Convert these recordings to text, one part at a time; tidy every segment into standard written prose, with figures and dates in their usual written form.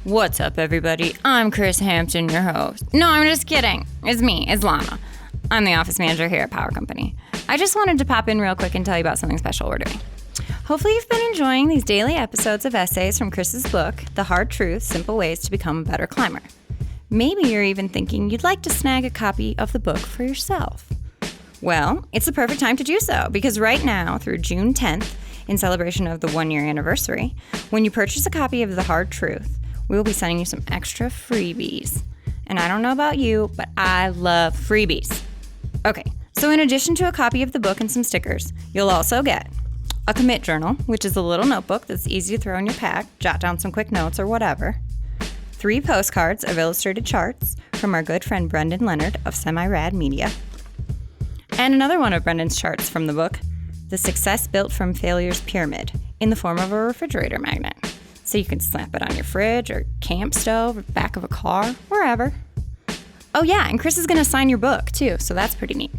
What's up, everybody? I'm Chris Hampton, your host. No, I'm just kidding. It's me, it's Lana. I'm the office manager here at Power Company. I just wanted to pop in real quick and tell you about something special we're doing. Hopefully you've been enjoying these daily episodes of essays from Chris's book, The Hard Truth, Simple Ways to Become a Better Climber. Maybe you're even thinking you'd like to snag a copy of the book for yourself. Well, it's the perfect time to do so, because right now, through June 10th, in celebration of the 1-year anniversary, when you purchase a copy of The Hard Truth, we will be sending you some extra freebies. And I don't know about you, but I love freebies. Okay, so in addition to a copy of the book and some stickers, you'll also get a commit journal, which is a little notebook that's easy to throw in your pack, jot down some quick notes or whatever, 3 postcards of illustrated charts from our good friend Brendan Leonard of Semi-Rad Media, and another one of Brendan's charts from the book, The Success Built from Failure's Pyramid, in the form of a refrigerator magnet. So you can slap it on your fridge or camp stove or back of a car, wherever. Oh yeah, and Chris is going to sign your book too, so that's pretty neat.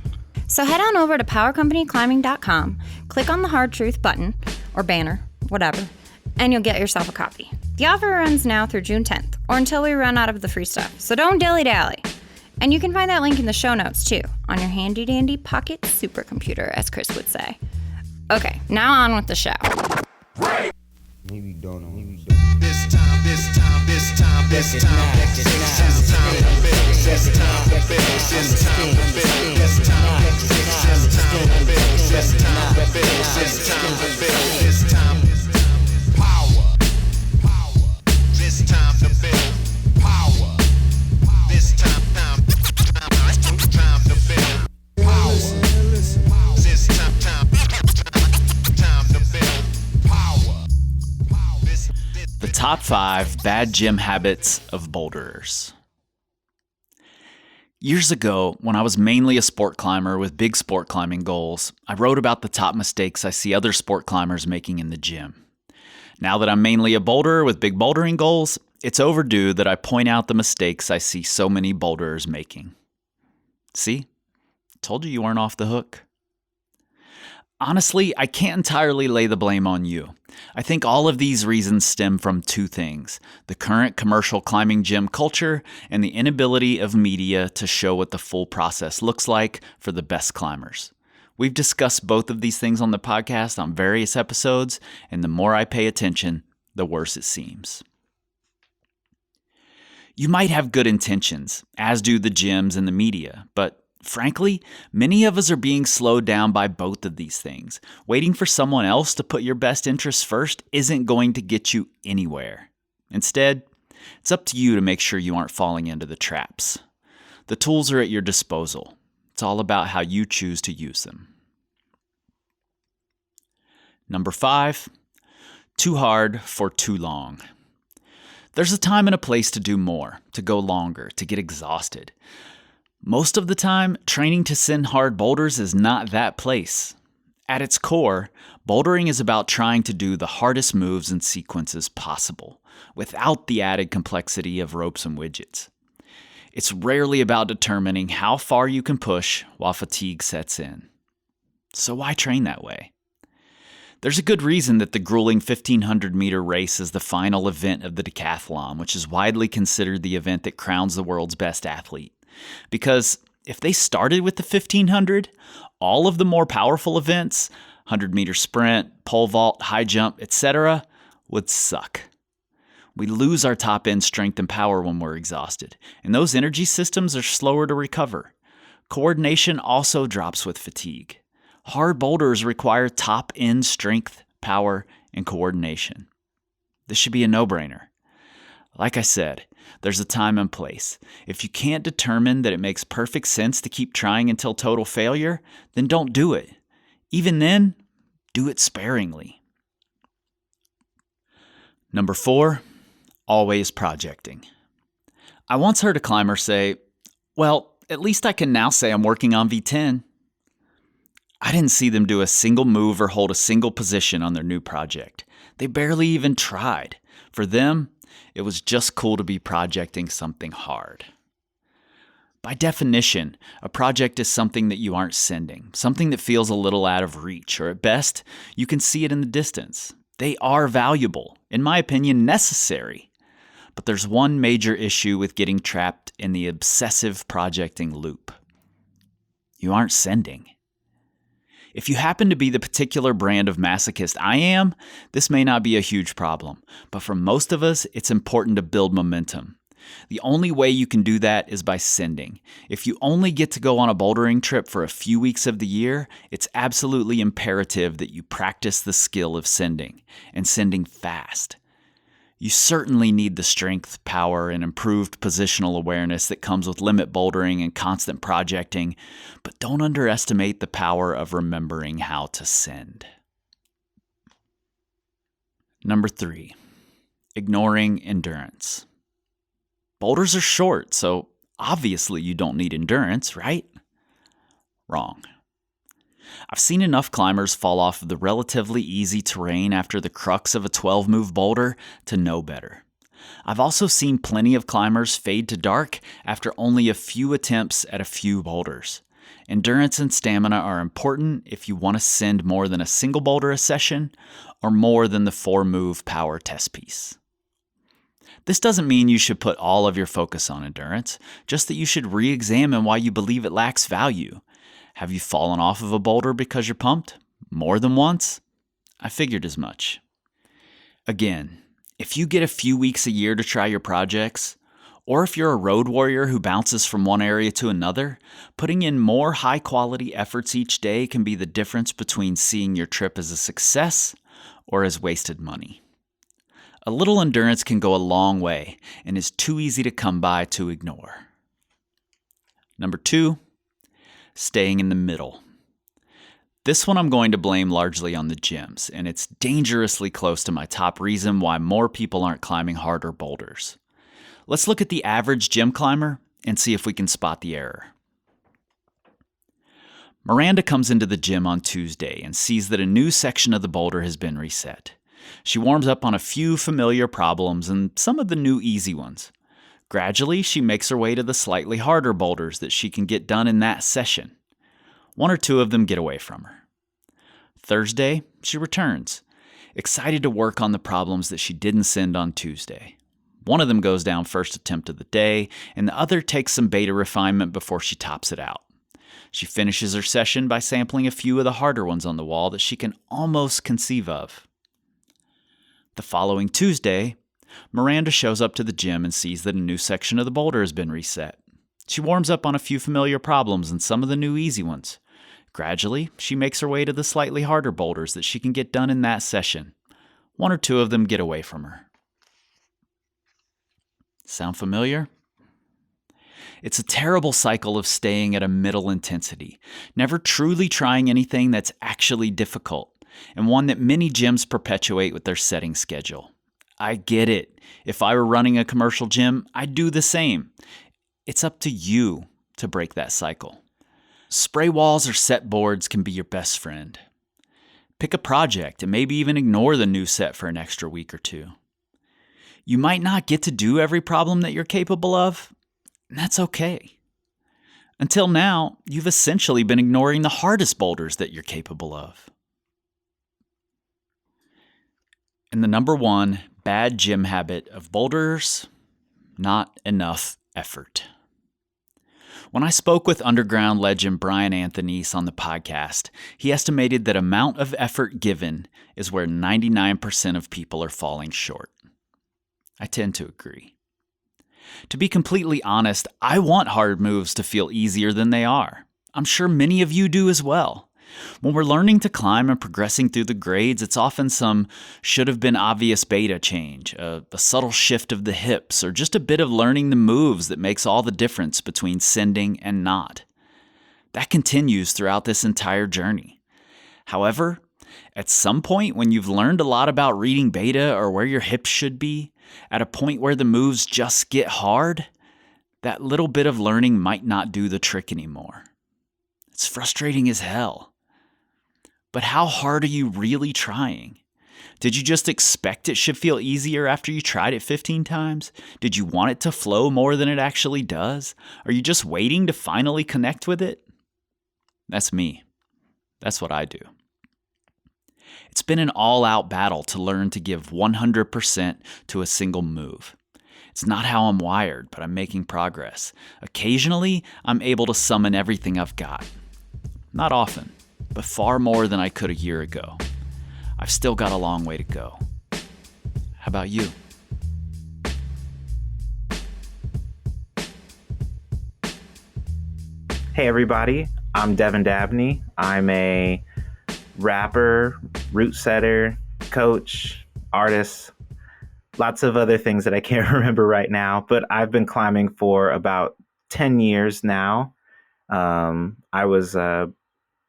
So head on over to powercompanyclimbing.com, click on the Hard Truth button, or banner, whatever, and you'll get yourself a copy. The offer runs now through June 10th, or until we run out of the free stuff, so don't dilly-dally. And you can find that link in the show notes too, on your handy-dandy pocket supercomputer, as Chris would say. Okay, now on with the show. Right. Maybe don't know. This time, this time, this time, this time, this time to build, this time to build, this time to build, this time, this time to build, this time to build, this time to build, this time, power, this time to build, power, this time to build, power, this time to build, power. The top 5 bad gym habits of boulderers. Years ago, when I was mainly a sport climber with big sport climbing goals, I wrote about the top mistakes I see other sport climbers making in the gym. Now that I'm mainly a boulderer with big bouldering goals, it's overdue that I point out the mistakes I see so many boulderers making. See? Told you weren't off the hook. Honestly, I can't entirely lay the blame on you. I think all of these reasons stem from 2 things: the current commercial climbing gym culture and the inability of media to show what the full process looks like for the best climbers. We've discussed both of these things on the podcast on various episodes, and the more I pay attention, the worse it seems. You might have good intentions, as do the gyms and the media, but frankly, many of us are being slowed down by both of these things. Waiting for someone else to put your best interests first isn't going to get you anywhere. Instead, it's up to you to make sure you aren't falling into the traps. The tools are at your disposal. It's all about how you choose to use them. Number 5, too hard for too long. There's a time and a place to do more, to go longer, to get exhausted. Most of the time, training to send hard boulders is not that place. At its core, bouldering is about trying to do the hardest moves and sequences possible, without the added complexity of ropes and widgets. It's rarely about determining how far you can push while fatigue sets in. So why train that way? There's a good reason that the grueling 1,500-meter race is the final event of the decathlon, which is widely considered the event that crowns the world's best athlete. Because if they started with the 1,500, all of the more powerful events, 100-meter sprint, pole vault, high jump, etc., would suck. We lose our top-end strength and power when we're exhausted, and those energy systems are slower to recover. Coordination also drops with fatigue. Hard boulders require top-end strength, power, and coordination. This should be a no-brainer. Like I said, there's a time and place. If you can't determine that it makes perfect sense to keep trying until total failure, then don't do it. Even then, do it sparingly. Number 4, always projecting. I once heard a climber say, "Well, at least I can now say I'm working on V10. I didn't see them do a single move or hold a single position on their new project. They barely even tried. For them, it was just cool to be projecting something hard. By definition, a project is something that you aren't sending, something that feels a little out of reach, or at best, you can see it in the distance. They are valuable, in my opinion, necessary. But there's one major issue with getting trapped in the obsessive projecting loop. You aren't sending. If you happen to be the particular brand of masochist I am, this may not be a huge problem, but for most of us, it's important to build momentum. The only way you can do that is by sending. If you only get to go on a bouldering trip for a few weeks of the year, it's absolutely imperative that you practice the skill of sending, and sending fast. You certainly need the strength, power, and improved positional awareness that comes with limit bouldering and constant projecting, but don't underestimate the power of remembering how to send. Number 3, ignoring endurance. Boulders are short, so obviously you don't need endurance, right? Wrong. I've seen enough climbers fall off of the relatively easy terrain after the crux of a 12-move boulder to know better. I've also seen plenty of climbers fade to dark after only a few attempts at a few boulders. Endurance and stamina are important if you want to send more than a single boulder a session or more than the 4-move power test piece. This doesn't mean you should put all of your focus on endurance, just that you should re-examine why you believe it lacks value. Have you fallen off of a boulder because you're pumped? More than once? I figured as much. Again, if you get a few weeks a year to try your projects, or if you're a road warrior who bounces from one area to another, putting in more high-quality efforts each day can be the difference between seeing your trip as a success or as wasted money. A little endurance can go a long way and is too easy to come by to ignore. Number 2, staying in the middle. This one I'm going to blame largely on the gyms, and it's dangerously close to my top reason why more people aren't climbing harder boulders. Let's look at the average gym climber and see if we can spot the error. Miranda comes into the gym on Tuesday and sees that a new section of the boulder has been reset. She warms up on a few familiar problems and some of the new easy ones. Gradually, she makes her way to the slightly harder boulders that she can get done in that session. 1 or 2 of them get away from her. Thursday, she returns, excited to work on the problems that she didn't send on Tuesday. One of them goes down first attempt of the day, and the other takes some beta refinement before she tops it out. She finishes her session by sampling a few of the harder ones on the wall that she can almost conceive of. The following Tuesday, Miranda shows up to the gym and sees that a new section of the boulder has been reset. She warms up on a few familiar problems and some of the new easy ones. Gradually, she makes her way to the slightly harder boulders that she can get done in that session. 1 or 2 of them get away from her. Sound familiar? It's a terrible cycle of staying at a middle intensity, never truly trying anything that's actually difficult, and one that many gyms perpetuate with their setting schedule. I get it. If I were running a commercial gym, I'd do the same. It's up to you to break that cycle. Spray walls or set boards can be your best friend. Pick a project and maybe even ignore the new set for an extra week or 2. You might not get to do every problem that you're capable of, and that's okay. Until now, you've essentially been ignoring the hardest boulders that you're capable of. And the number 1 bad gym habit of boulderers, not enough effort. When I spoke with underground legend Brian Anthony's on the podcast, he estimated that amount of effort given is where 99% of people are falling short. I tend to agree. To be completely honest, I want hard moves to feel easier than they are. I'm sure many of you do as well. When we're learning to climb and progressing through the grades, it's often some should-have-been obvious beta change, a subtle shift of the hips, or just a bit of learning the moves that makes all the difference between sending and not. That continues throughout this entire journey. However, at some point when you've learned a lot about reading beta or where your hips should be, at a point where the moves just get hard, that little bit of learning might not do the trick anymore. It's frustrating as hell. But how hard are you really trying? Did you just expect it should feel easier after you tried it 15 times? Did you want it to flow more than it actually does? Are you just waiting to finally connect with it? That's me. That's what I do. It's been an all-out battle to learn to give 100% to a single move. It's not how I'm wired, but I'm making progress. Occasionally, I'm able to summon everything I've got. Not often, but far more than I could a year ago. I've still got a long way to go. How about you? Hey everybody, I'm Devin Dabney. I'm a rapper, route setter, coach, artist, lots of other things that I can't remember right now, but I've been climbing for about 10 years now. I was a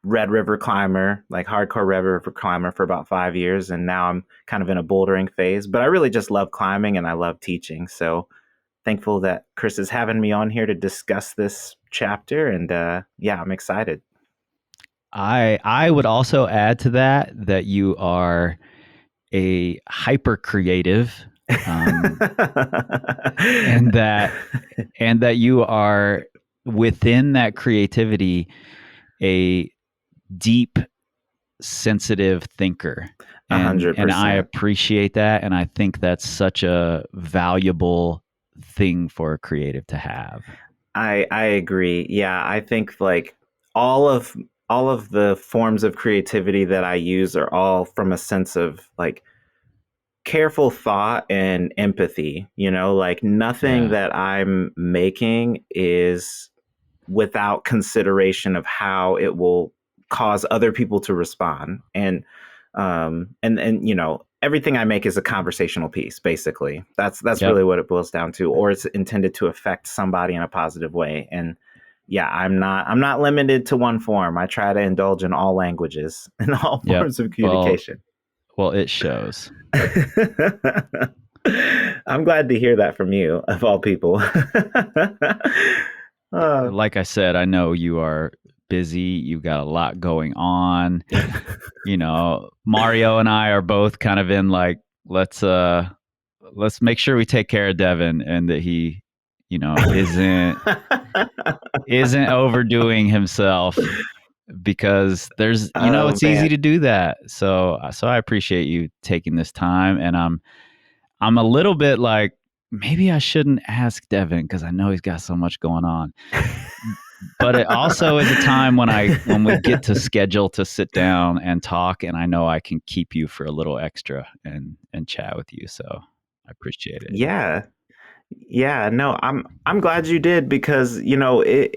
Red River climber, like hardcore Red River climber for about 5 years, and now I'm kind of in a bouldering phase, but I really just love climbing and I love teaching. So thankful that Chris is having me on here to discuss this chapter, and I'm excited. I would also add to that you are a hyper creative, and that you are within that creativity a deep, sensitive thinker. 100%. And I appreciate that, and I think that's such a valuable thing for a creative to have. I agree. Yeah, I think like all of the forms of creativity that I use are all from a sense of like careful thought and empathy, like nothing that I'm making is without consideration of how it will cause other people to respond. And everything I make is a conversational piece, basically. That's really what it boils down to, or it's intended to affect somebody in a positive way. And yeah, I'm not limited to one form. I try to indulge in all languages and all forms of communication. Well, it shows. I'm glad to hear that from you, of all people. Like I said, I know you are busy. You've got a lot going on. Mario and I are both kind of in like, let's make sure we take care of Devin and that he, isn't overdoing himself, because there's, it's easy to do that. So I appreciate you taking this time, and I'm a little bit like, maybe I shouldn't ask Devin because I know he's got so much going on. But it also is a time when we get to schedule to sit down and talk, and I know I can keep you for a little extra and chat with you. So I appreciate it. Yeah. No, I'm glad you did, because it,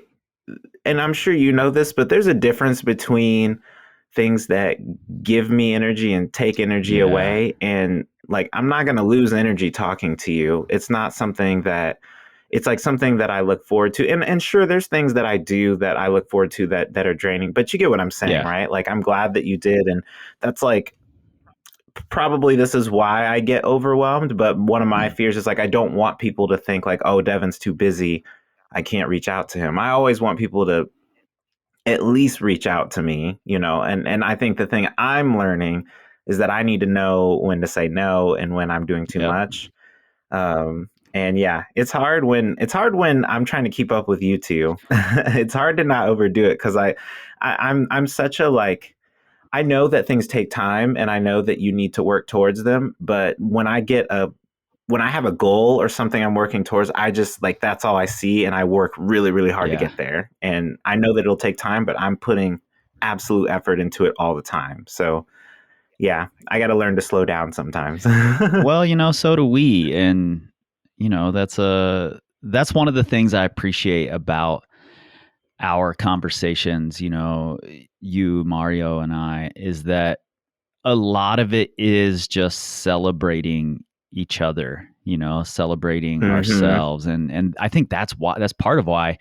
and I'm sure you know this, but there's a difference between things that give me energy and take energy away. And like, I'm not going to lose energy talking to you. It's not something that, it's like something that I look forward to. And sure, there's things that I do that I look forward to that are draining, but you get what I'm saying, right? Like, I'm glad that you did. And that's like, probably this is why I get overwhelmed. But one of my fears is like, I don't want people to think like, oh, Devin's too busy, I can't reach out to him. I always want people to at least reach out to me, and I think the thing I'm learning is that I need to know when to say no and when I'm doing too much. And yeah, it's hard when I'm trying to keep up with you two. It's hard to not overdo it, because I'm such a like, I know that things take time and I know that you need to work towards them. But when I have a goal or something I'm working towards, I just like, that's all I see. And I work really, really hard to get there. And I know that it'll take time, but I'm putting absolute effort into it all the time. So yeah, I got to learn to slow down sometimes. Well, so do we. And, that's one of the things I appreciate about our conversations, you, Mario, and I, is that a lot of it is just celebrating each other, celebrating ourselves. And I think that's part of why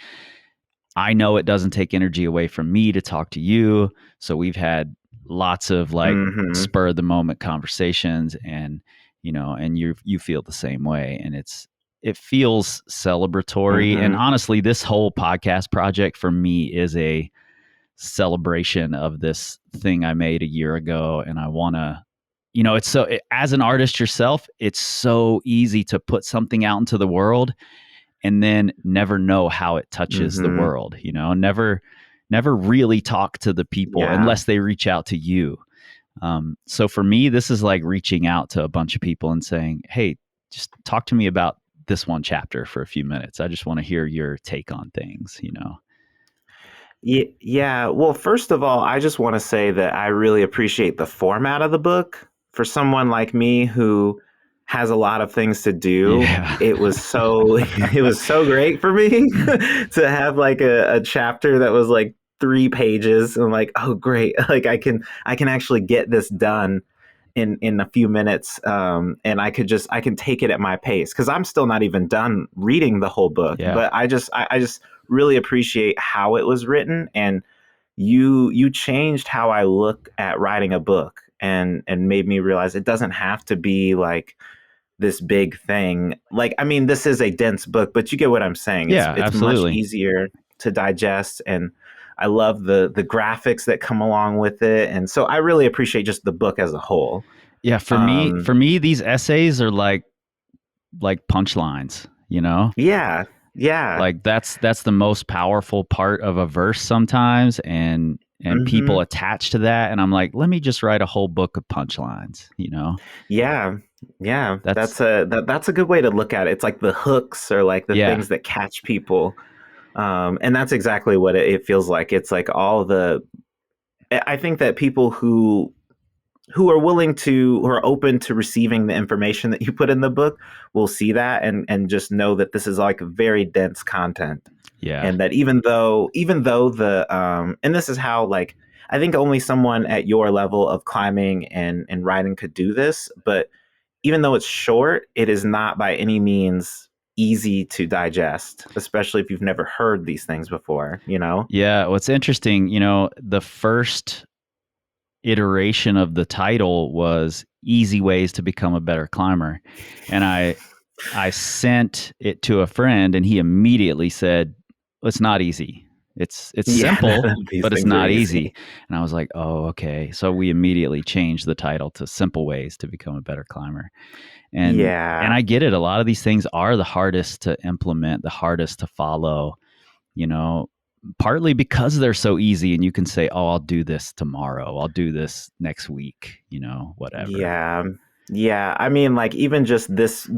I know it doesn't take energy away from me to talk to you. So we've had lots of like spur of the moment conversations, and, and you feel the same way. And it feels celebratory. And honestly, this whole podcast project for me is a celebration of this thing I made a year ago. And I want to, as an artist yourself, it's so easy to put something out into the world and then never know how it touches the world, never really talk to the people unless they reach out to you. So for me, this is like reaching out to a bunch of people and saying, hey, just talk to me about this one chapter for a few minutes. I just want to hear your take on things, you know? Yeah. Well, first of all, I just want to say that I really appreciate the format of the book. For someone like me who has a lot of things to do, Yeah. it was so great for me to have like a chapter that was like 3 pages and like, oh great, like I can actually get this done in a few minutes, and I can take it at my pace because I'm still not even done reading the whole book. Yeah. But I just really appreciate how it was written, and you changed how I look at writing a book, and made me realize it doesn't have to be like this big thing. Like, I mean, this is a dense book, but you get what I'm saying. Yeah, it's absolutely. much easier to digest, and I love the graphics that come along with it. And so I really appreciate just the book as a whole. Yeah, for me, these essays are like punchlines, you know? Yeah. Like that's the most powerful part of a verse sometimes, and people attach to that, and I'm like, let me just write a whole book of punchlines, you know? Yeah. That's a good way to look at it. It's like the hooks or like the things that catch people. And that's exactly what it feels like. It's like I think that people who are willing to, who are open to receiving the information that you put in the book will see that and just know that this is like very dense content. Yeah. And that even though and this is how, like, I think only someone at your level of climbing and writing could do this, but even though it's short, it is not by any means easy to digest, especially if you've never heard these things before, you know? Yeah. What's interesting, you know, the first iteration of the title was Easy Ways to Become a Better Climber. And I sent it to a friend, and he immediately said, well, it's not easy. It's simple, but it's not easy. And I was like, oh, okay. So we immediately changed the title to Simple Ways to Become a Better Climber. And I get it. A lot of these things are the hardest to implement, the hardest to follow, you know, partly because they're so easy, and you can say, oh, I'll do this tomorrow. I'll do this next week, you know, whatever. Yeah. I mean, like, even just this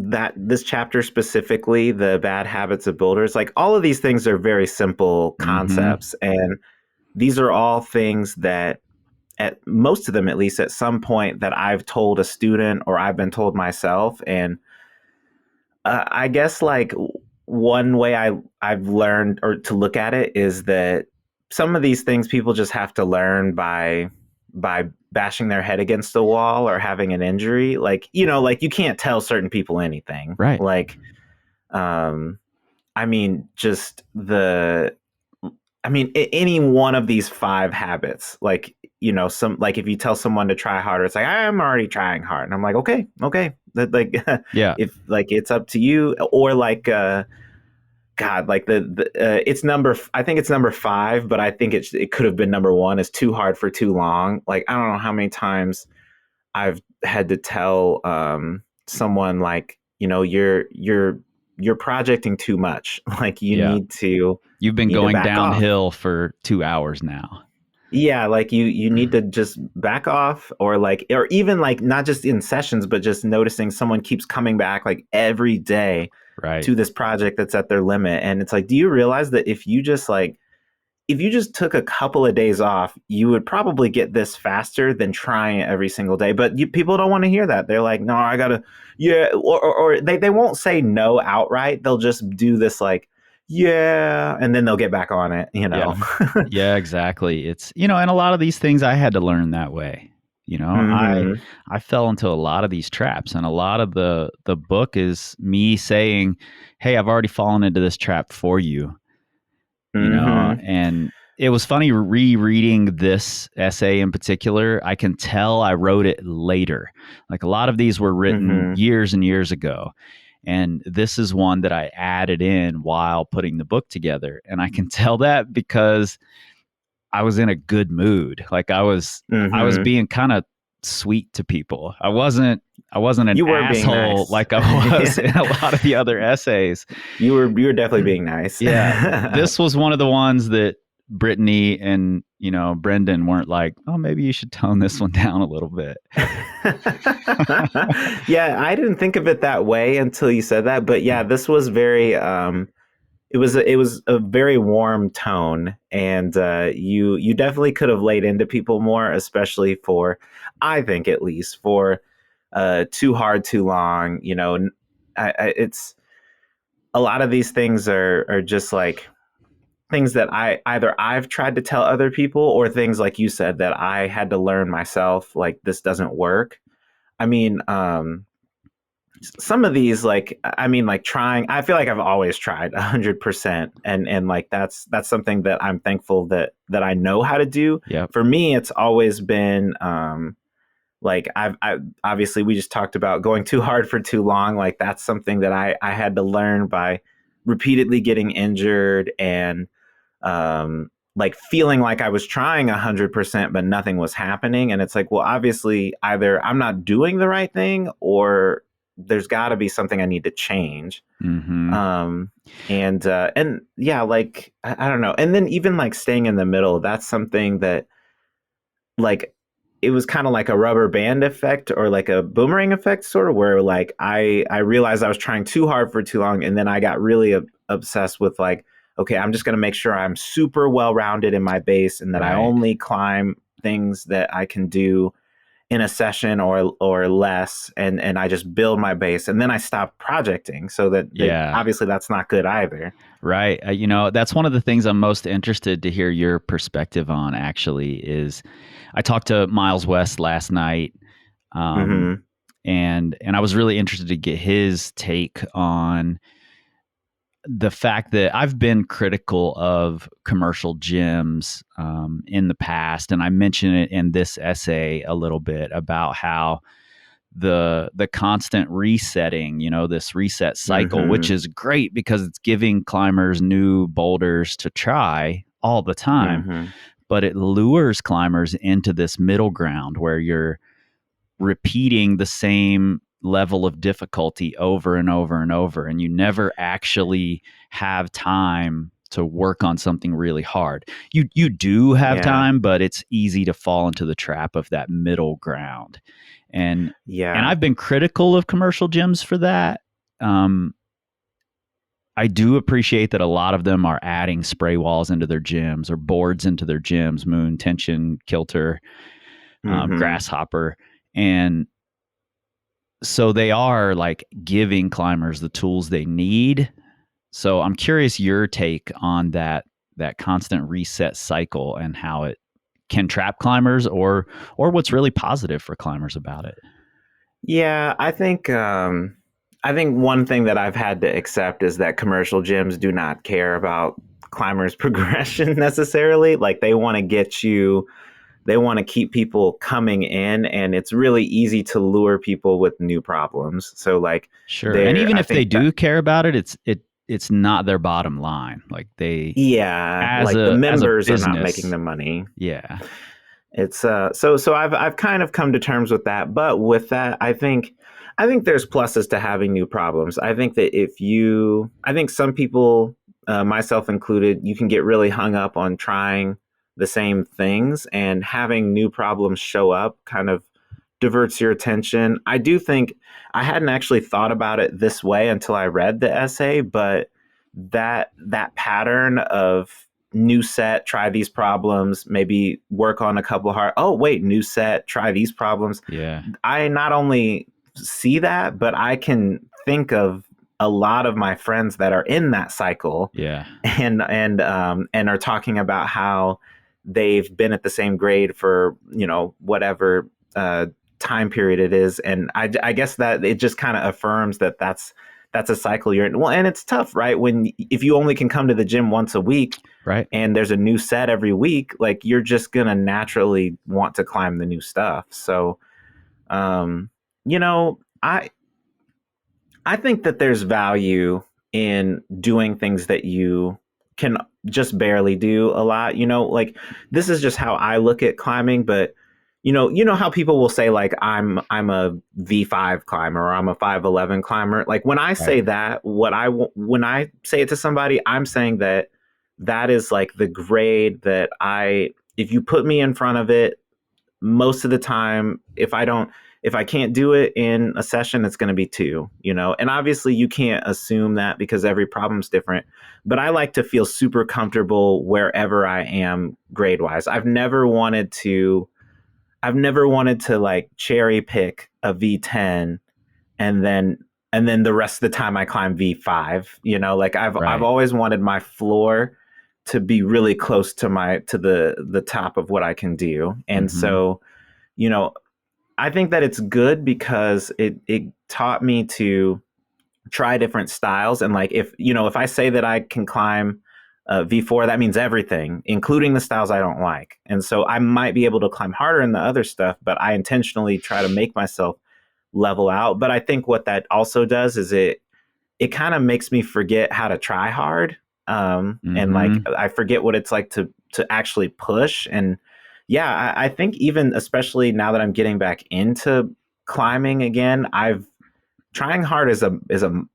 chapter specifically, the bad habits of builders, like all of these things are very simple concepts. And these are all things that, at most of them, at least at some point, that I've told a student or I've been told myself. And I guess like one way I've learned or to look at it is that some of these things people just have to learn by bashing their head against the wall or having an injury. Like, you know, like you can't tell certain people anything. Right. Like, I mean, any one of these 5 habits, like, you know, like if you tell someone to try harder, it's like, I'm already trying hard. And I'm like, okay. That, like, yeah. If like, it's up to you. Or like, God, like it's I think it's number 5, but I think it could have been number 1, is too hard for too long. Like, I don't know how many times I've had to tell someone, like, you know, you're projecting too much. Like, you've been going downhill for 2 hours now. Yeah, like you need to just back off, or even like not just in sessions, but just noticing someone keeps coming back like every day to this project that's at their limit. And it's like, do you realize that if you just took a couple of days off, you would probably get this faster than trying it every single day? But people don't want to hear that. They're like, no, I gotta, or they won't say no outright. They'll just do this like, yeah, and then they'll get back on it, you know? Yeah, exactly. It's, you know, and a lot of these things I had to learn that way. You know, I fell into a lot of these traps, and a lot of the book is me saying, hey, I've already fallen into this trap for you, you know? And it was funny rereading this essay in particular. I can tell I wrote it later. Like, a lot of these were written years and years ago. And this is one that I added in while putting the book together. And I can tell that because I was in a good mood. Like, I was being kind of sweet to people. I wasn't an asshole nice. Like I was in a lot of the other essays. You were definitely being nice. Yeah. This was one of the ones that Brittany and, Brendan weren't like, oh, maybe you should tone this one down a little bit. Yeah, I didn't think of it that way until you said that. But yeah, this was very it was a very warm tone, and you definitely could have laid into people more, especially for, I think at least for too hard, too long. It's a lot of these things are just like things that I've tried to tell other people, or things like you said that I had to learn myself. Like, this doesn't work. I mean, some of these, like trying, I feel like I've always tried 100%. And like, that's something that I'm thankful that I know how to do. Yeah. For me, it's always been, like I obviously, we just talked about going too hard for too long. Like, that's something that I had to learn by repeatedly getting injured, and like feeling like I was trying 100%, but nothing was happening. And it's like, well, obviously either I'm not doing the right thing, or there's got to be something I need to change. Mm-hmm. And yeah, like, I don't know. And then even like staying in the middle, that's something that, like, it was kind of like a rubber band effect, or like a boomerang effect, sort of, where like I realized I was trying too hard for too long. And then I got really obsessed with like, okay, I'm just going to make sure I'm super well-rounded in my base, and that I only climb things that I can do in a session or less. And I just build my base, and then I stop projecting. So that obviously that's not good either. Right. That's one of the things I'm most interested to hear your perspective on, actually, is I talked to Miles West last night, and I was really interested to get his take on the fact that I've been critical of commercial gyms in the past. And I mentioned it in this essay a little bit about how the constant resetting, this reset cycle, which is great because it's giving climbers new boulders to try all the time, but it lures climbers into this middle ground where you're repeating the same level of difficulty over and over and over, and you never actually have time to work on something really hard. You do have time, but it's easy to fall into the trap of that middle ground. And I've been critical of commercial gyms for that. I do appreciate that a lot of them are adding spray walls into their gyms, or boards into their gyms, Moon, Tension, Kilter, Grasshopper, and so they are like giving climbers the tools they need. So I'm curious your take on that constant reset cycle, and how it can trap climbers, or what's really positive for climbers about it. Yeah, I think one thing that I've had to accept is that commercial gyms do not care about climbers' progression necessarily. Like, they want to get you. They want to keep people coming in, and it's really easy to lure people with new problems. So like, sure. And even if they do care about it, it's not their bottom line. Like, they, like the members are not making the money. Yeah. It's so I've kind of come to terms with that. But with that, I think there's pluses to having new problems. I think that I think some people, myself included, you can get really hung up on trying the same things, and having new problems show up kind of diverts your attention. I do think, I hadn't actually thought about it this way until I read the essay, but that pattern of new set, try these problems, maybe work on a couple hard, oh wait, new set, try these problems. Yeah. I not only see that, but I can think of a lot of my friends that are in that cycle. Yeah. And are talking about how they've been at the same grade for, whatever time period it is. And I guess that it just kind of affirms that that's a cycle you're in. Well, and it's tough, right? If you only can come to the gym once a week, right, and there's a new set every week, like, you're just going to naturally want to climb the new stuff. So, I think that there's value in doing things that you can just barely do a lot. Like, this is just how I look at climbing. But you know how people will say, like, I'm a V5 climber, or I'm a 5'11" climber. Like, when I say that, when I say it to somebody, I'm saying that is like the grade that I if you put me in front of it, most of the time, if I can't do it in a session, it's going to be two, and obviously you can't assume that because every problem's different, but I like to feel super comfortable wherever I am grade wise. I've never wanted to like cherry pick a V10 and then the rest of the time I climb V5, like I've Right. always wanted my floor to be really close to the top of what I can do. And so, I think that it's good because it taught me to try different styles. And like, if I say that I can climb V4, that means everything, including the styles I don't like. And so I might be able to climb harder in the other stuff, but I intentionally try to make myself level out. But I think what that also does is it kind of makes me forget how to try hard. And like, I forget what it's like to actually push. And yeah, I think even especially now that I'm getting back into climbing again, trying hard is a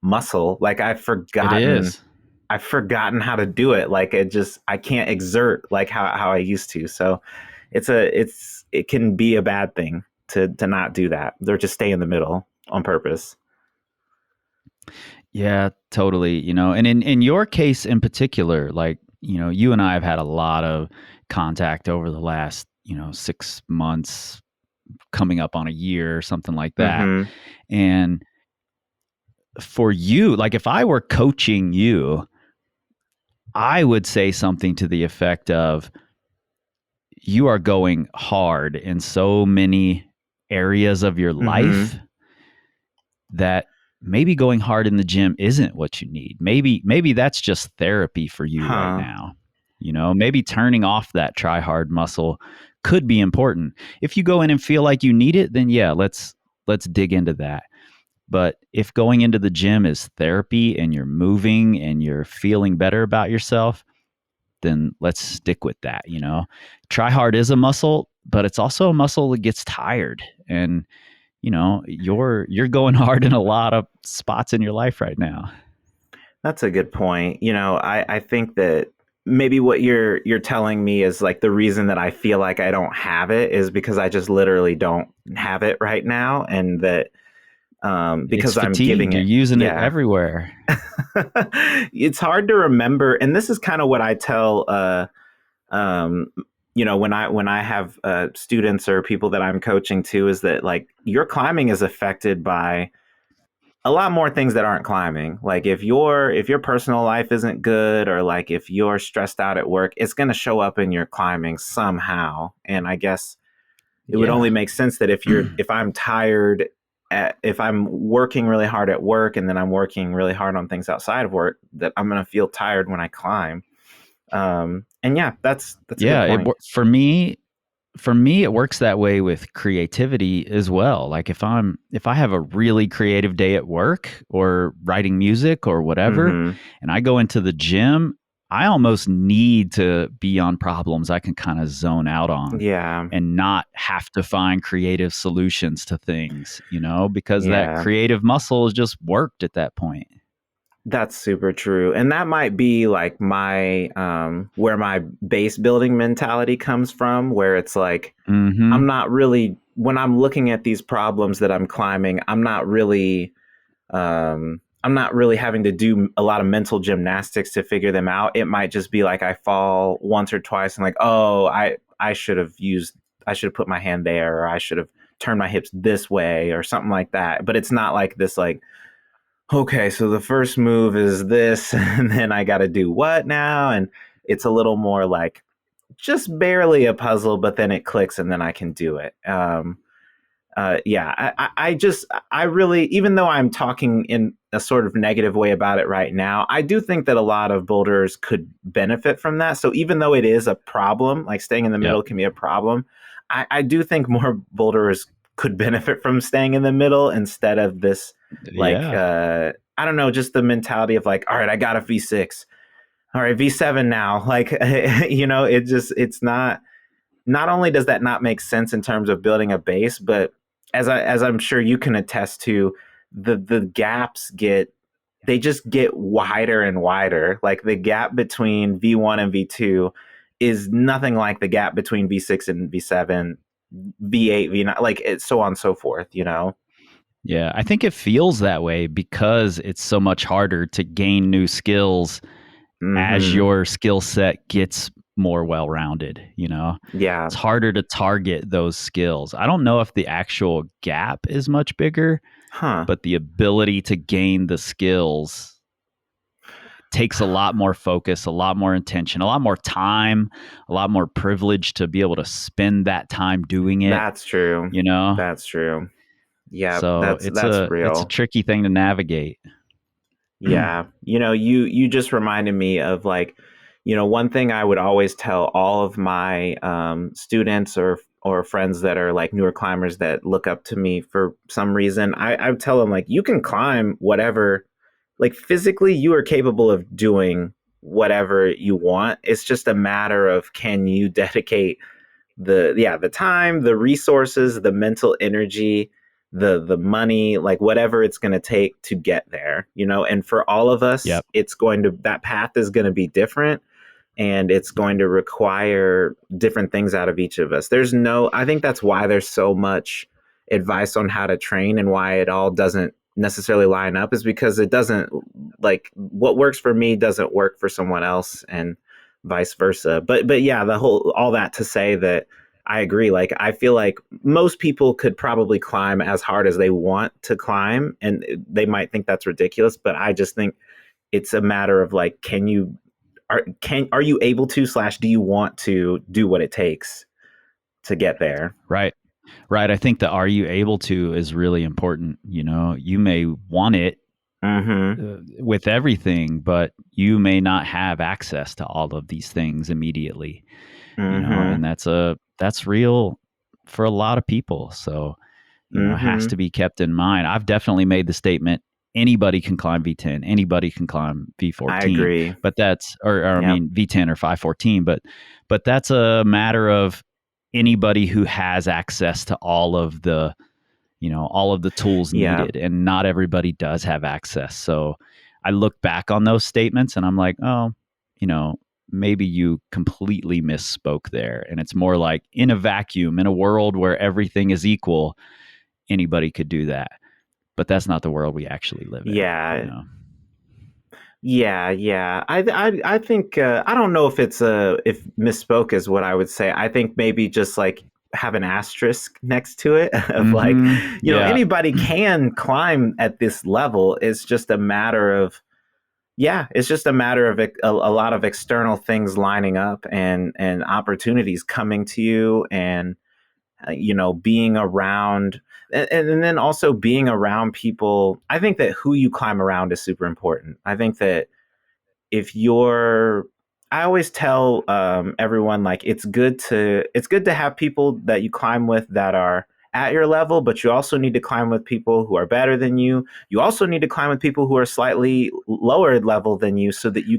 muscle. Like It is. I've forgotten how to do it. Like I can't exert like how I used to. So it can be a bad thing to not do that. They're just stay in the middle on purpose. Yeah, totally. And in your case in particular, like, you and I have had a lot of contact over the last, 6 months, coming up on a year or something like that. Mhm. And for you, like if I were coaching you, I would say something to the effect of, you are going hard in so many areas of your life that maybe going hard in the gym isn't what you need. Maybe that's just therapy for you right now. Maybe turning off that try hard muscle could be important. If you go in and feel like you need it, then yeah, let's dig into that. But if going into the gym is therapy and you're moving and you're feeling better about yourself, then let's stick with that. Try hard is a muscle, but it's also a muscle that gets tired. And you're going hard in a lot of spots in your life right now. That's a good point. I think that maybe what you're telling me is like the reason that I feel like I don't have it is because I just literally don't have it right now, and that because I'm giving it, you're using it everywhere. It's hard to remember, and this is kind of what I tell when I have students or people that I'm coaching too, is that like your climbing is affected by a lot more things that aren't climbing. Like if your personal life isn't good, or like if you're stressed out at work, it's going to show up in your climbing somehow. And I guess it would only make sense that if I'm tired, if I'm working really hard at work and then I'm working really hard on things outside of work, that I'm going to feel tired when I climb. And yeah, that's a good point. For me, it works that way with creativity as well. Like if I have a really creative day at work or writing music or whatever, and I go into the gym, I almost need to be on problems I can kind of zone out on, and not have to find creative solutions to things, because that creative muscle is just worked at that point. That's super true. And that might be like my where my base building mentality comes from, where it's like I'm not really, when I'm looking at these problems that I'm climbing, I'm not really having to do a lot of mental gymnastics to figure them out. It might just be like I fall once or twice and like, oh, I should have put my hand there, or I should have turned my hips this way or something like that. But it's not like this like, okay, so the first move is this, and then I got to do what now? And it's a little more like just barely a puzzle, but then it clicks and then I can do it. I really, even though I'm talking in a sort of negative way about it right now, I do think that a lot of boulders could benefit from that. So even though it is a problem, like staying in the middle can be a problem, I do think more boulders could benefit from staying in the middle instead of this, like, I don't know, just the mentality of like, all right, I got a V6. All right, V7 now. Like, it's not only does that not make sense in terms of building a base, but as I'm sure you can attest to, the gaps just get wider and wider. Like the gap between V1 and V2 is nothing like the gap between V6 and V7, V8, V9, like it's so on and so forth, you know? Yeah, I think it feels that way because it's so much harder to gain new skills as Hmm. your skill set gets more well-rounded, you know? Yeah. It's harder to target those skills. I don't know if the actual gap is much bigger, Huh. but the ability to gain the skills takes a lot more focus, a lot more intention, a lot more time, a lot more privilege to be able to spend that time doing it, That's true. you know? That's true. Yeah, So that's it's a real. tricky thing to navigate. Yeah. You know, you just reminded me of like, you know, one thing I would always tell all of my students or friends that are like newer climbers that look up to me for some reason. I would tell them like you can climb whatever, like physically you are capable of doing whatever you want. It's just a matter of can you dedicate the time, the resources, the mental energy, the money, like whatever it's going to take to get there, you know. And for all of us, Yep. it's going to, that path is going to be different, and it's going to require different things out of each of us. There's no, I think that's why there's so much advice on how to train and why it all doesn't necessarily line up, is because it doesn't, like what works for me doesn't work for someone else, and vice versa. But yeah, the whole, all that to say that I agree. Like I feel like most people could probably climb as hard as they want to climb, and they might think that's ridiculous, but I just think it's a matter of like, are you able to slash do you want to do what it takes to get there? Right. Right. I think the are you able to is really important. You know, you may want it Mm-hmm. with everything, but you may not have access to all of these things immediately. You know, Mm-hmm. and that's real for a lot of people. So, you know, it has Mm-hmm. to be kept in mind. I've definitely made the statement anybody can climb V10, anybody can climb I V14, agree. but that's or I Yep. mean V10 or 514, but that's a matter of anybody who has access to all of the, you know, all of the tools Yeah. needed, and not everybody does have access. So I look back on those statements and I'm like, oh, you know, maybe you completely misspoke there. And it's more like in a vacuum, in a world where everything is equal, anybody could do that. But that's not the world we actually live in, you Yeah. know? Yeah. I think I don't know if it's if misspoke is what I would say. I think maybe just like have an asterisk next to it of like, you know, Yeah. anybody can climb at this level. It's just a matter of, yeah, it's just a matter of a lot of external things lining up, and opportunities coming to you, and you know, being around, and then also being around people. I think that who you climb around is super important. I think that if you're, I always tell everyone like it's good to have people that you climb with that are at your level, but you also need to climb with people who are better than you. You also need to climb with people who are slightly lower level than you, so that you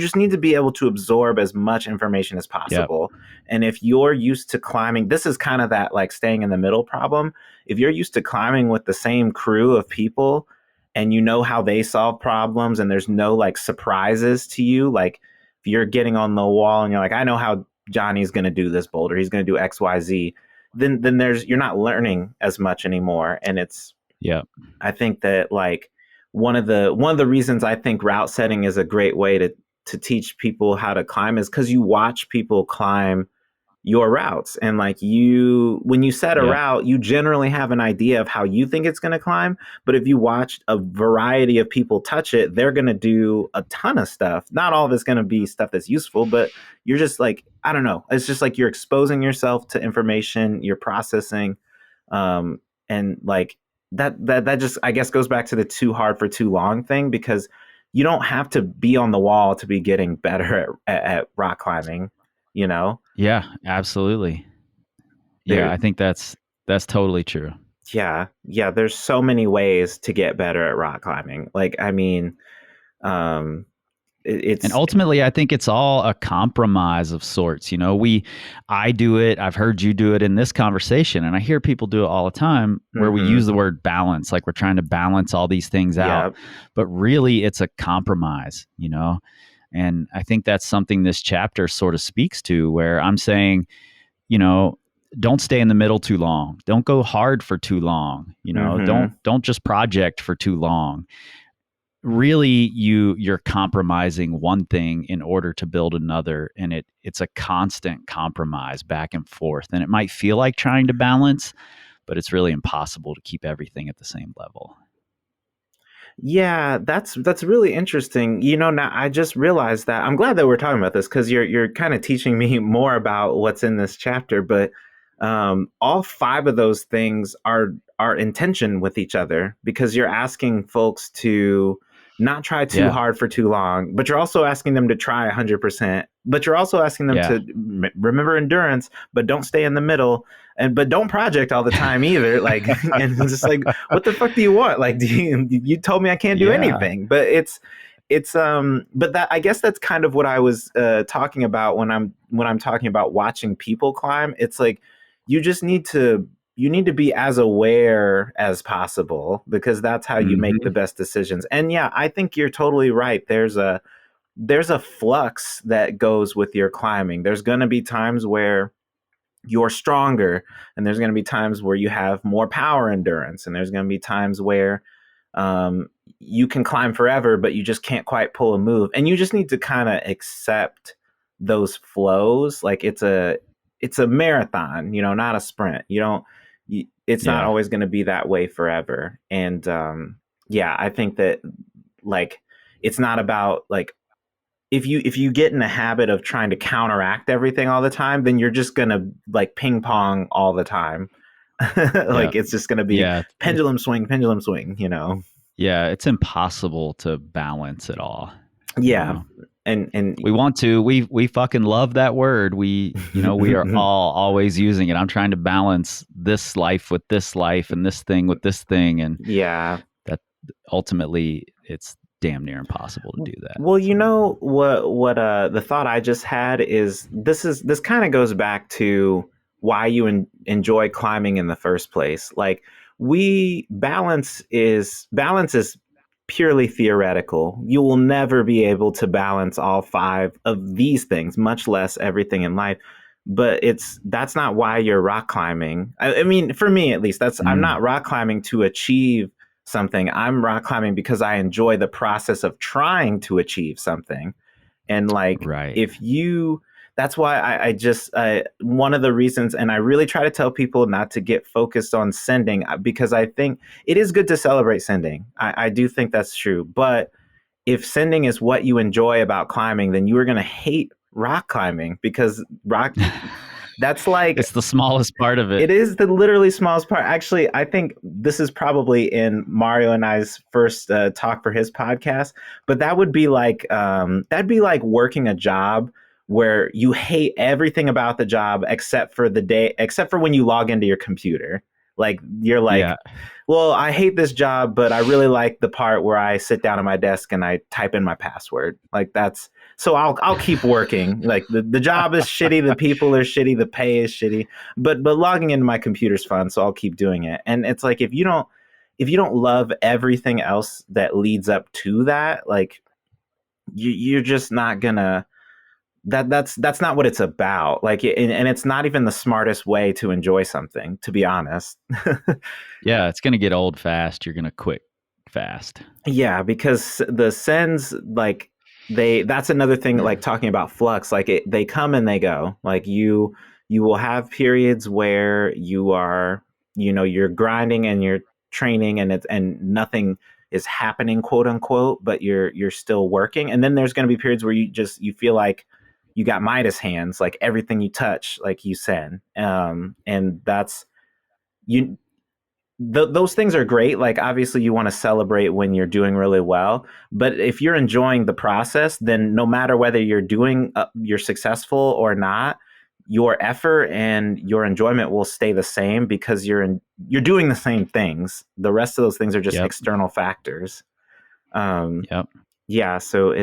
just need to be able to absorb as much information as Yep. possible. And if you're used to climbing, this is kind of that like staying in the middle problem. If you're used to climbing with the same crew of people, and you know how they solve problems, and there's no like surprises to you, like if you're getting on the wall and you're like, I know how Johnny's going to do this boulder, he's going to do XYZ, then there's, you're not learning as much anymore. And it's, Yep. I think that like one of the reasons I think route setting is a great way to teach people how to climb is because you watch people climb your routes. And like you, when you set a Yep. route, you generally have an idea of how you think it's going to climb. But if you watch a variety of people touch it, they're going to do a ton of stuff. Not all of it's going to be stuff that's useful, but you're just like, I don't know. It's just like you're exposing yourself to information, you're processing. And like that just, I guess, goes back to the too hard for too long thing, because you don't have to be on the wall to be getting better at rock climbing, you know? Yeah, absolutely. Yeah, There, I think that's totally true. yeah, there's so many ways to get better at rock climbing. Like, I mean, um, And it's, ultimately, I think it's all a compromise of sorts. You know, I do it. I've heard you do it in this conversation, and I hear people do it all the time where we use the word balance, like we're trying to balance all these things out. yeah, But really, it's a compromise, you know? And I think that's something this chapter sort of speaks to, where I'm saying, you know, don't stay in the middle too long. Don't go hard for too long. You know, don't just project for too long. Really, you're compromising one thing in order to build another, and it's a constant compromise back and forth. And it might feel like trying to balance, but it's really impossible to keep everything at the same level. Yeah, that's really interesting. You know, now I just realized that. I'm glad that we're talking about this because you're kind of teaching me more about what's in this chapter. But all five of those things are in tension with each other, because you're asking folks to not try too hard for too long, but you're also asking them to try 100%. But you're also asking them to remember endurance, but don't stay in the middle, but don't project all the time either. Like, and it's just like, what the fuck do you want? Like, you told me I can't do anything, but but that, I guess that's kind of what I was talking about when I'm talking about watching people climb. It's like, you need to be as aware as possible, because that's how you make the best decisions. And yeah, I think you're totally right. There's a flux that goes with your climbing. There's going to be times where you're stronger, and there's going to be times where you have more power endurance, and there's going to be times where you can climb forever, but you just can't quite pull a move. And you just need to kind of accept those flows. Like, it's a marathon, not a sprint. It's not always going to be that way forever. And I think that, like, it's not about, like, if you get in the habit of trying to counteract everything all the time, then you're just going to, like, ping pong all the time. Like, it's just going to be pendulum swing, Yeah, it's impossible to balance it all. Yeah. And we want to, we fucking love that word. We are all always using it. I'm trying to balance this life with this life, and this thing with this thing. And that ultimately it's damn near impossible to do that. Well, what the thought I just had is this kind of goes back to why you enjoy climbing in the first place. Like, balance is purely theoretical. You will never be able to balance all five of these things, much less everything in life. But that's not why you're rock climbing. I mean, for me at least, I'm not rock climbing to achieve something. I'm rock climbing because I enjoy the process of trying to achieve something. And that's why I just one of the reasons, and I really try to tell people not to get focused on sending, because I think it is good to celebrate sending. I do think that's true. But if sending is what you enjoy about climbing, then you are going to hate rock climbing, because that's like, it's the smallest part of it. It is the literally smallest part. Actually, I think this is probably in Mario and I's first talk for his podcast, but that would be like, working a job where you hate everything about the job except for when you log into your computer. Like, you're like, well, I hate this job, but I really like the part where I sit down at my desk and I type in my password. Like, so I'll keep working. Like, the job is shitty, the people are shitty, the pay is shitty, but logging into my computer's fun, so I'll keep doing it. And it's like, if you don't love everything else that leads up to that, like, you're just not gonna. That's not what it's about. Like, and it's not even the smartest way to enjoy something, to be honest. Yeah, it's gonna get old fast. You're gonna quit fast. Yeah, because the sends, like, that's another thing. Like, talking about flux, like, they come and they go. Like, you will have periods where you are, you're grinding and you're training, and nothing is happening, quote unquote, but you're still working. And then there's going to be periods where you feel like you got Midas hands, like everything you touch, like you said. And that's those things are great. Like, obviously you want to celebrate when you're doing really well, but if you're enjoying the process, then no matter whether you're successful or not, your effort and your enjoyment will stay the same, because you're doing the same things. The rest of those things are just external factors. Yeah. So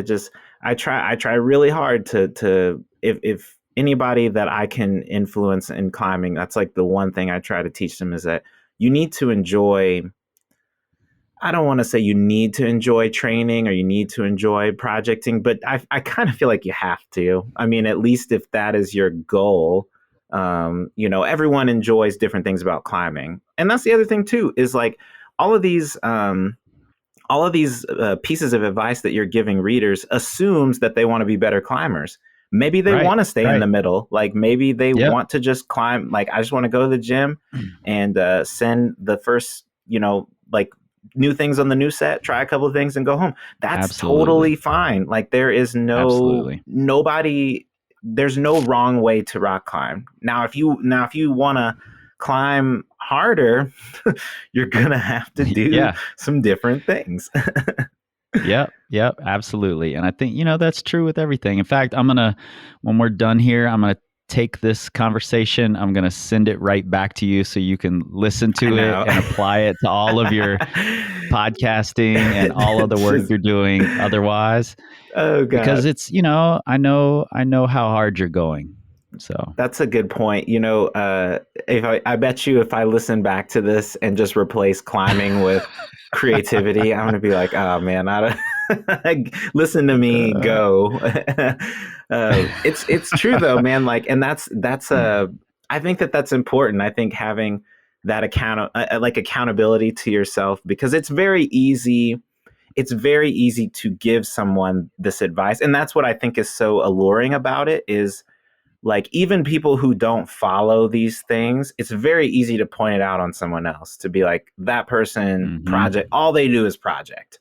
I try really hard to if anybody that I can influence in climbing, that's like the one thing I try to teach them, is that you need to enjoy. I don't want to say you need to enjoy training or you need to enjoy projecting, but I kind of feel like you have to. I mean, at least if that is your goal, everyone enjoys different things about climbing. And that's the other thing too, is like all of these, pieces of advice that you're giving readers assumes that they want to be better climbers. Maybe they want to stay in the middle. Like maybe they want to just climb. Like I just want to go to the gym and send the first, like new things on the new set, try a couple of things and go home. That's totally fine. Like there is nobody, there's no wrong way to rock climb. Now, if you want to climb harder, you're gonna have to do some different things. Yep, absolutely. And I think, that's true with everything. In fact, when we're done here, I'm going to take this conversation, I'm going to send it right back to you so you can listen to it and apply it to all of your podcasting and all of the work you're doing otherwise. Oh, God. Because it's, I know how hard you're going. So that's a good point. I bet you if I listen back to this and just replace climbing with creativity, I'm going to be like, oh man, listen to me go. It's true though, man. Like, and that's I think that's important. I think having that accountability to yourself, because it's very easy to give someone this advice. And that's what I think is so alluring about it is, like, even people who don't follow these things, it's very easy to point it out on someone else, to be like, that person project, all they do is project.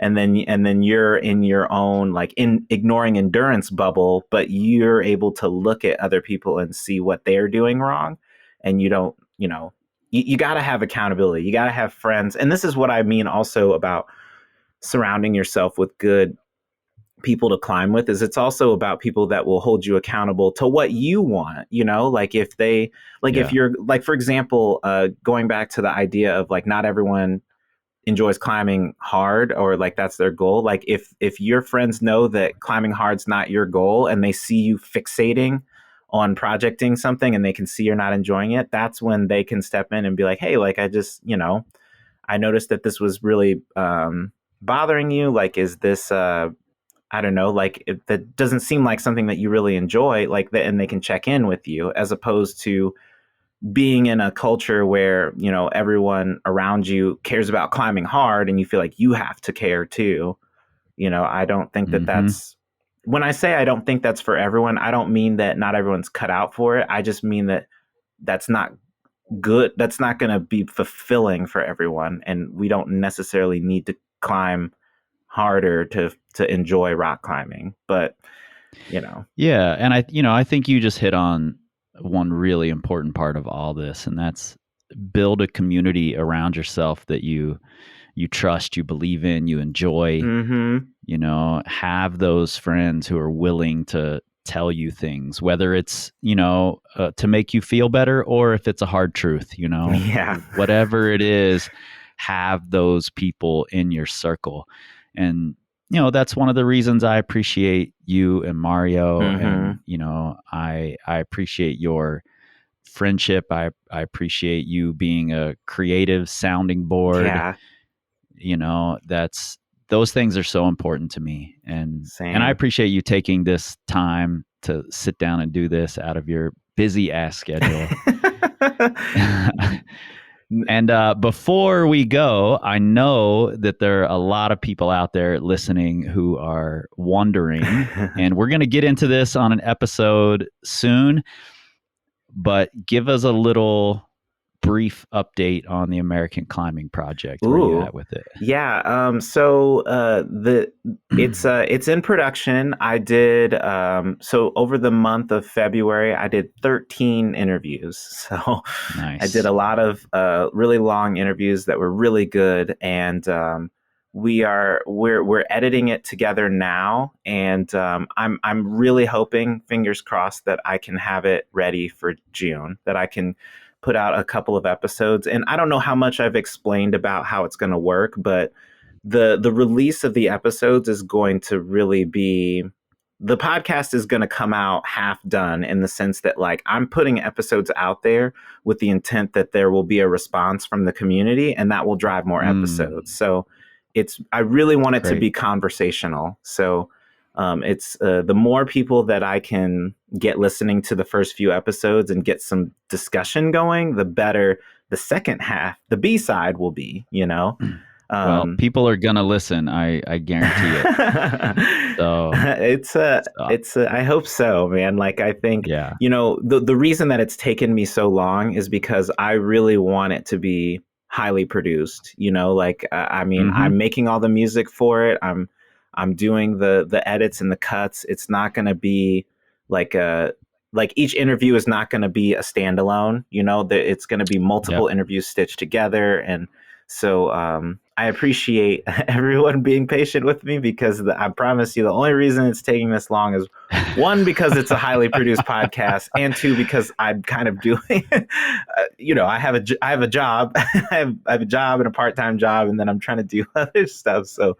And then you're in your own, like, in ignoring endurance bubble, but you're able to look at other people and see what they're doing wrong. And you don't, you got to have accountability. You got to have friends. And this is what I mean also about surrounding yourself with good people to climb with, is it's also about people that will hold you accountable to what you want, like if they, like if you're like, for example, going back to the idea of like, not everyone enjoys climbing hard or like that's their goal. Like if your friends know that climbing hard's not your goal and they see you fixating on projecting something and they can see you're not enjoying it, that's when they can step in and be like, hey, like I just, I noticed that this was really bothering you. Like, is this I don't know, like if that doesn't seem like something that you really enjoy, like that, and they can check in with you, as opposed to being in a culture where, everyone around you cares about climbing hard and you feel like you have to care too. I don't think that that's, when I say I don't think that's for everyone, I don't mean that not everyone's cut out for it. I just mean that that's not good. That's not going to be fulfilling for everyone. And we don't necessarily need to climb harder to enjoy rock climbing, but yeah. And I think you just hit on one really important part of all this, and that's build a community around yourself that you trust, you believe in, you enjoy. Have those friends who are willing to tell you things, whether it's to make you feel better or if it's a hard truth, whatever it is, have those people in your circle. And, that's one of the reasons I appreciate you and Mario. And, I appreciate your friendship. I appreciate you being a creative sounding board. Yeah. Those things are so important to me. And I appreciate you taking this time to sit down and do this out of your busy ass schedule. And before we go, I know that there are a lot of people out there listening who are wondering, and we're going to get into this on an episode soon, but give us a little brief update on the American Climbing Project. Where you at with it? Yeah. So it's in production. I did so over the month of February, I did 13 interviews. So nice. I did a lot of really long interviews that were really good, and we're editing it together now, and I'm really hoping, fingers crossed, that I can have it ready for June, that I can put out a couple of episodes. And I don't know how much I've explained about how it's going to work, but the release of the episodes is going to really be the podcast is going to come out half done in the sense that like I'm putting episodes out there with the intent that there will be a response from the community and that will drive more episodes. So I really want it to be conversational. So it's the more people that I can get listening to the first few episodes and get some discussion going, the better the second half, the B-side will be, you know? Well, people are gonna listen. I guarantee it. So I hope so, man. Like, I think, you know, the reason that it's taken me so long is because I really want it to be highly produced, you know, like, I mean, I'm making all the music for it. I'm doing the edits and the cuts. It's not going to be like each interview is not going to be a standalone, you know, it's going to be multiple interviews stitched together. And so I appreciate everyone being patient with me because I promise you the only reason it's taking this long is one, because it's a highly produced podcast, and two, because I'm kind of doing, you know, I have a job, I have a job and a part-time job, and then I'm trying to do other stuff. So,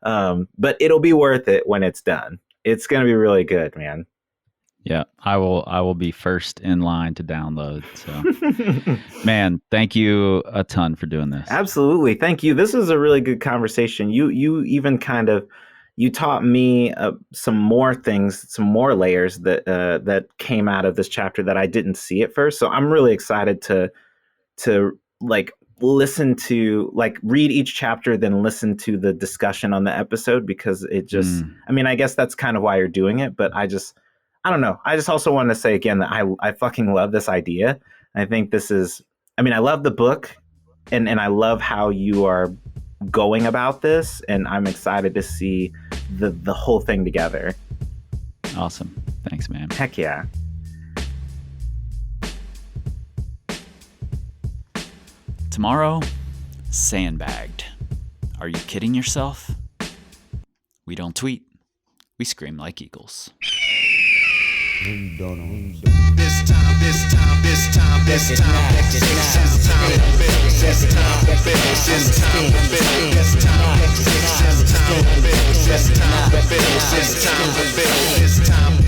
but it'll be worth it when it's done. It's going to be really good, man. Yeah, I will be first in line to download. So, man, thank you a ton for doing this. Absolutely. Thank you. This is a really good conversation. You even kind of, you taught me some more things, some more layers that came out of this chapter that I didn't see at first. So I'm really excited to like listen to, like, read each chapter, then listen to the discussion on the episode, because it just, I mean, I guess that's kind of why you're doing it, but I don't know. I just also wanted to say again that I fucking love this idea. I think this is, I mean, I love the book and I love how you are going about this, and I'm excited to see the whole thing together. Awesome. Thanks, man. Heck yeah. Tomorrow, sandbagged. Are you kidding yourself? We don't tweet. We scream like eagles. This time, this time, this time, this time, this time, this time, this time, this time, this time, this time, this time, this time, this time, this time,